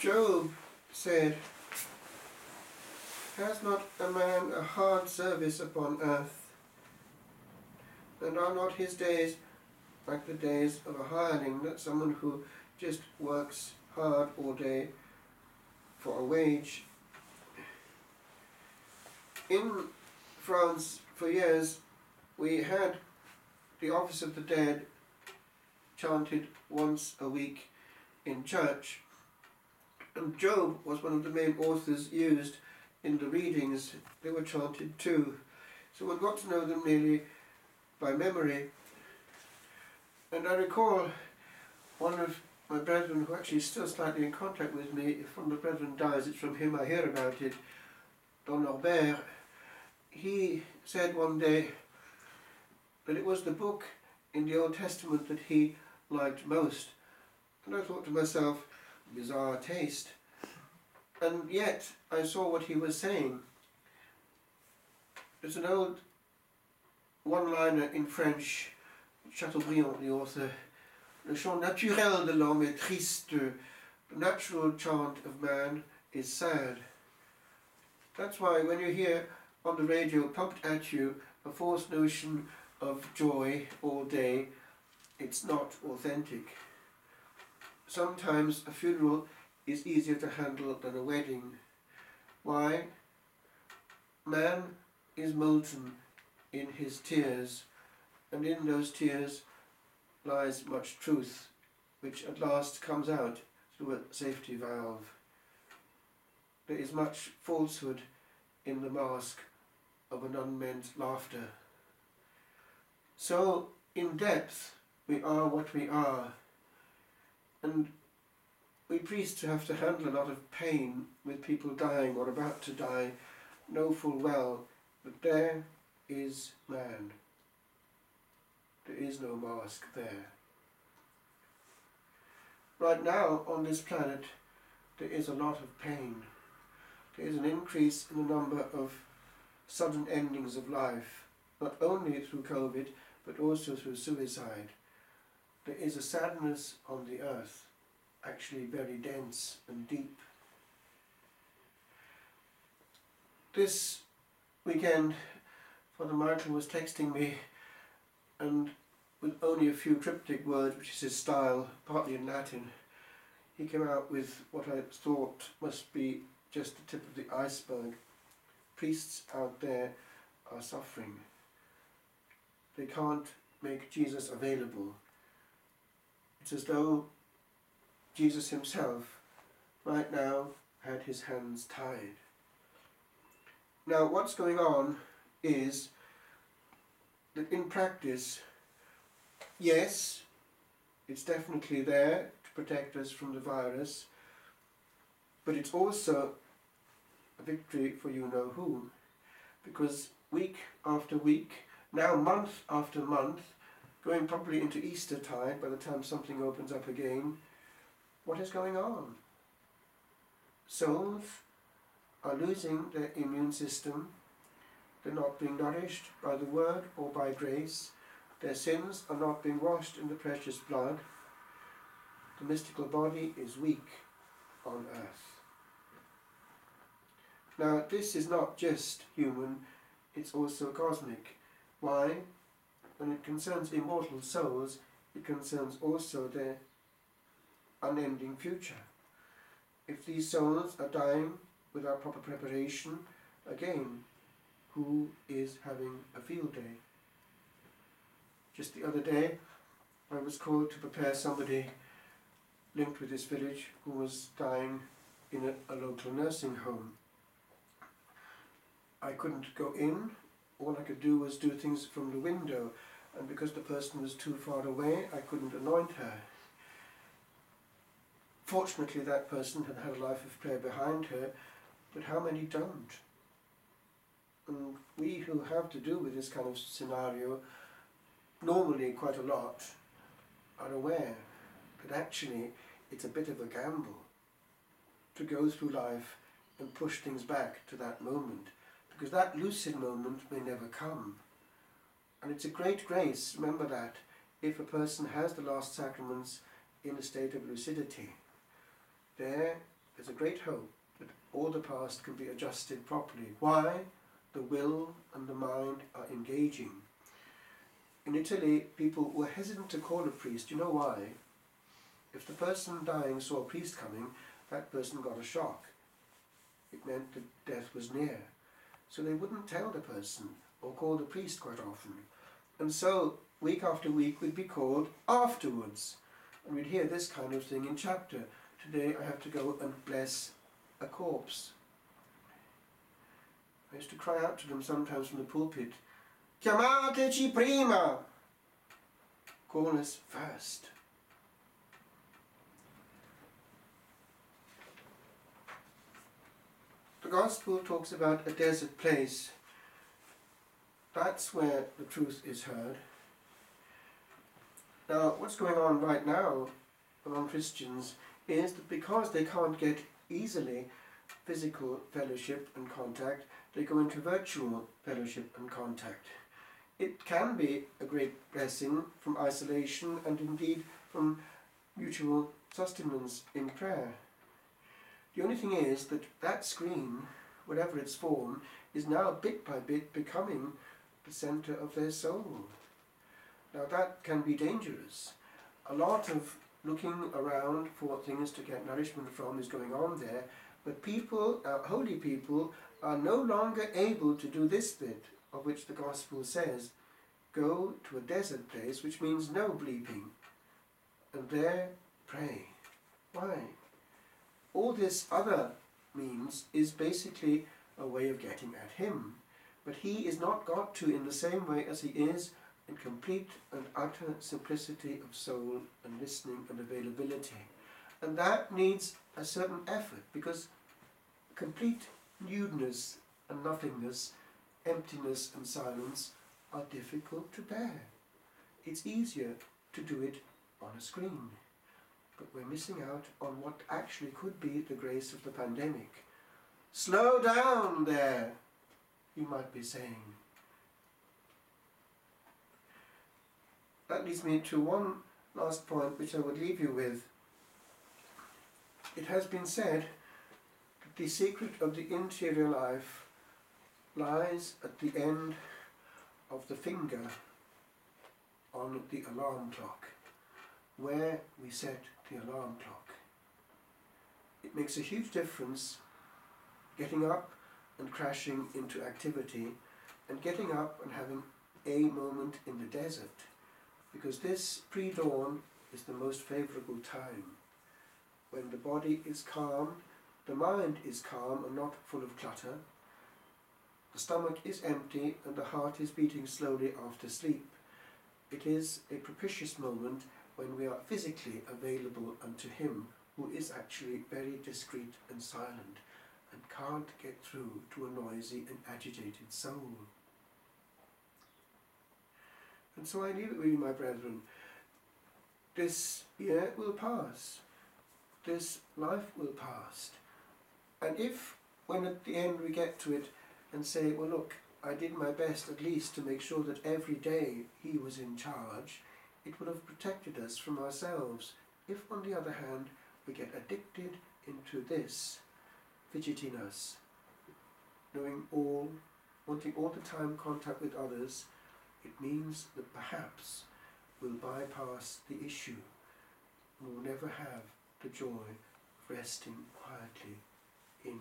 Job said, "Has not a man a hard service upon earth? And are not his days like the days of a hireling," that's someone who just works hard all day for a wage. In France, for years, we had the Office of the Dead chanted once a week in church, and Job was one of the main authors used in the readings. They were chanted too, so one got to know them nearly by memory. And I recall one of my brethren, who actually is still slightly in contact with me, if one of the brethren dies, it's from him I hear about it, Don Norbert. He said one day that it was the book in the Old Testament that he liked most. And I thought to myself, bizarre taste. And yet I saw what he was saying. There's an old one-liner in French, Chateaubriand, the author, "Le chant naturel de l'homme est triste." The natural chant of man is sad. That's why when you hear on the radio pumped at you a false notion of joy all day, it's not authentic. Sometimes a funeral is easier to handle than a wedding. Why? Man is molten in his tears, and in those tears lies much truth, which at last comes out through a safety valve. There is much falsehood in the mask of an unmeant laughter. So, in depth, we are what we are, and we priests have to handle a lot of pain with people dying or about to die, know full well that there is man. There is no mask there. Right now, on this planet, there is a lot of pain. There is an increase in the number of sudden endings of life, not only through COVID, but also through suicide. There is a sadness on the earth, actually very dense and deep. This weekend, Father Michael was texting me, and with only a few cryptic words, which is his style, partly in Latin, he came out with what I thought must be just the tip of the iceberg. Priests out there are suffering. They can't make Jesus available. It's as though Jesus himself, right now, had his hands tied. Now, what's going on is that in practice, yes, it's definitely there to protect us from the virus, but it's also a victory for you-know-who, because week after week, now month after month, going probably into Easter tide by the time something opens up again, what is going on? Souls are losing their immune system. They're not being nourished by the word or by grace. Their sins are not being washed in the precious blood. The mystical body is weak on earth. Now, this is not just human, it's also cosmic. Why? When it concerns immortal souls, it concerns also their unending future. If these souls are dying without proper preparation, again, who is having a field day? Just the other day, I was called to prepare somebody linked with this village who was dying in a local nursing home. I couldn't go in. All I could do was do things from the window, and because the person was too far away, I couldn't anoint her. Fortunately, that person had had a life of prayer behind her, but how many don't? And we who have to do with this kind of scenario, normally quite a lot, are aware that actually it's a bit of a gamble to go through life and push things back to that moment, because that lucid moment may never come. And it's a great grace, remember that, if a person has the last sacraments in a state of lucidity. There there's a great hope that all the past can be adjusted properly. Why? The will and the mind are engaging. In Italy, people were hesitant to call a priest. You know why? If the person dying saw a priest coming, that person got a shock. It meant that death was near. So they wouldn't tell the person or call the priest quite often. And so, week after week, we'd be called afterwards. And we'd hear this kind of thing in chapter. Today I have to go and bless a corpse. I used to cry out to them sometimes from the pulpit, "Chiamateci prima!" Call us first. The Gospel talks about a desert place. That's where the truth is heard. Now, what's going on right now among Christians is that because they can't get easily physical fellowship and contact, they go into virtual fellowship and contact. It can be a great blessing from isolation and indeed from mutual sustenance in prayer. The only thing is that that screen, whatever its form, is now bit by bit becoming the centre of their soul. Now that can be dangerous. A lot of looking around for things to get nourishment from is going on there, but people, holy people, are no longer able to do this bit, of which the Gospel says, go to a desert place, which means no bleeping, and there pray. Why? All this other means is basically a way of getting at him, but he is not got to in the same way as he is in complete and utter simplicity of soul and listening and availability. And that needs a certain effort, because complete nudeness and nothingness, emptiness and silence are difficult to bear. It's easier to do it on a screen. But we're missing out on what actually could be the grace of the pandemic. Slow down there, you might be saying. That leads me to one last point which I would leave you with. It has been said that the secret of the interior life lies at the end of the finger on the alarm clock, where we set the alarm clock. It makes a huge difference getting up and crashing into activity and getting up and having a moment in the desert, because this pre-dawn is the most favourable time, when the body is calm, the mind is calm and not full of clutter, the stomach is empty and the heart is beating slowly after sleep. It is a propitious moment when we are physically available unto him, who is actually very discreet and silent and can't get through to a noisy and agitated soul. And so I leave it with you, my brethren. This year will pass. This life will pass. And if, when at the end we get to it and say, well look, I did my best at least to make sure that every day he was in charge, it would have protected us from ourselves. If, on the other hand, we get addicted into this fidgetiness, knowing all, wanting all the time contact with others, it means that perhaps we'll bypass the issue and we'll never have the joy of resting quietly in